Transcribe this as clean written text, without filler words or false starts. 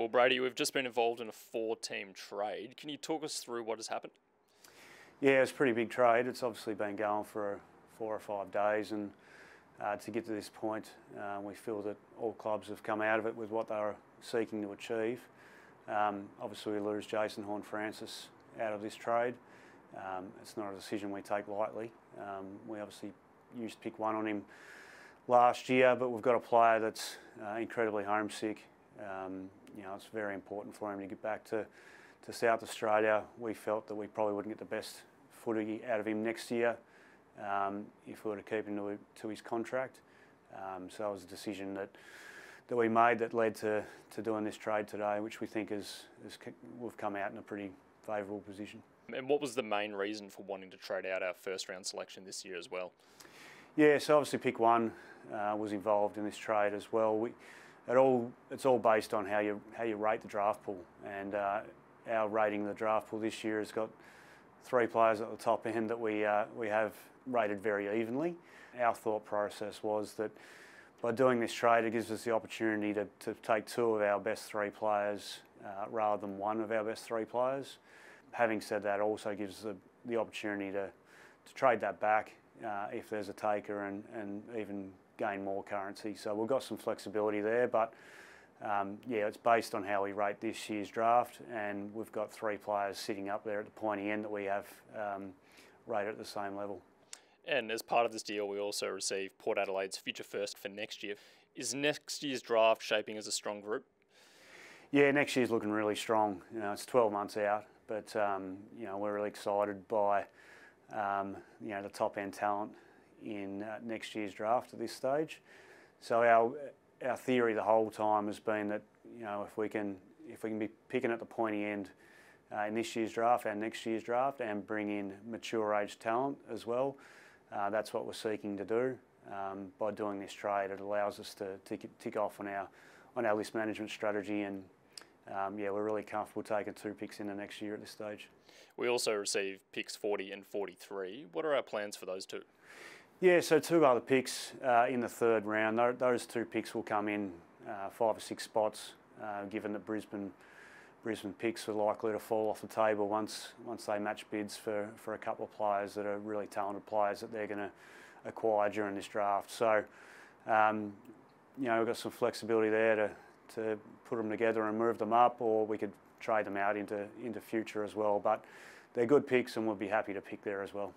Well, Brady, we've just been involved in a 4-team trade. Can you talk us through what has happened? Yeah, it's a pretty big trade. It's obviously been going for 4 or 5 days, and to get to this point, we feel that all clubs have come out of it with what they were seeking to achieve. Obviously, we lose Jason Horne-Francis out of this trade. It's not a decision we take lightly. We obviously used pick 1 on him last year, but we've got a player that's incredibly homesick. It's very important for him to get back to South Australia. We felt that we probably wouldn't get the best footy out of him next year if we were to keep him to his contract. So it was a decision that we made that led to doing this trade today, which we think we've come out in a pretty favourable position. And what was the main reason for wanting to trade out our first round selection this year as well? Yeah, so obviously pick 1 was involved in this trade as well. It's all based on how you rate the draft pool, and our rating of the draft pool this year has got 3 players at the top end that we have rated very evenly. Our thought process was that by doing this trade, it gives us the opportunity to take 2 of our best 3 players rather than 1 of our best 3 players. Having said that, it also gives us the opportunity to trade that back if there's a taker and even gain more currency. So we've got some flexibility there, but yeah, it's based on how we rate this year's draft, and we've got 3 players sitting up there at the pointy end that we have rated at the same level. And as part of this deal, we also received Port Adelaide's future first for next year. Is next year's draft shaping as a strong group? Yeah, next year's looking really strong. It's 12 months out, but we're really excited by the top end talent in next year's draft at this stage. So our theory the whole time has been that if we can be picking at the pointy end in this year's draft and next year's draft and bring in mature age talent as well, that's what we're seeking to do. By doing this trade, it allows us to tick off on our list management strategy, and yeah, we're really comfortable taking 2 picks in the next year at this stage. We also received picks 40 and 43. What are our plans for those 2? Yeah, so 2 other picks in the 3rd round. Those 2 picks will come in 5 or 6 spots, given that Brisbane picks are likely to fall off the table once they match bids for a couple of players that are really talented players that they're going to acquire during this draft. So, we've got some flexibility there to put them together and move them up, or we could trade them out into future as well. But they're good picks, and we'll be happy to pick there as well.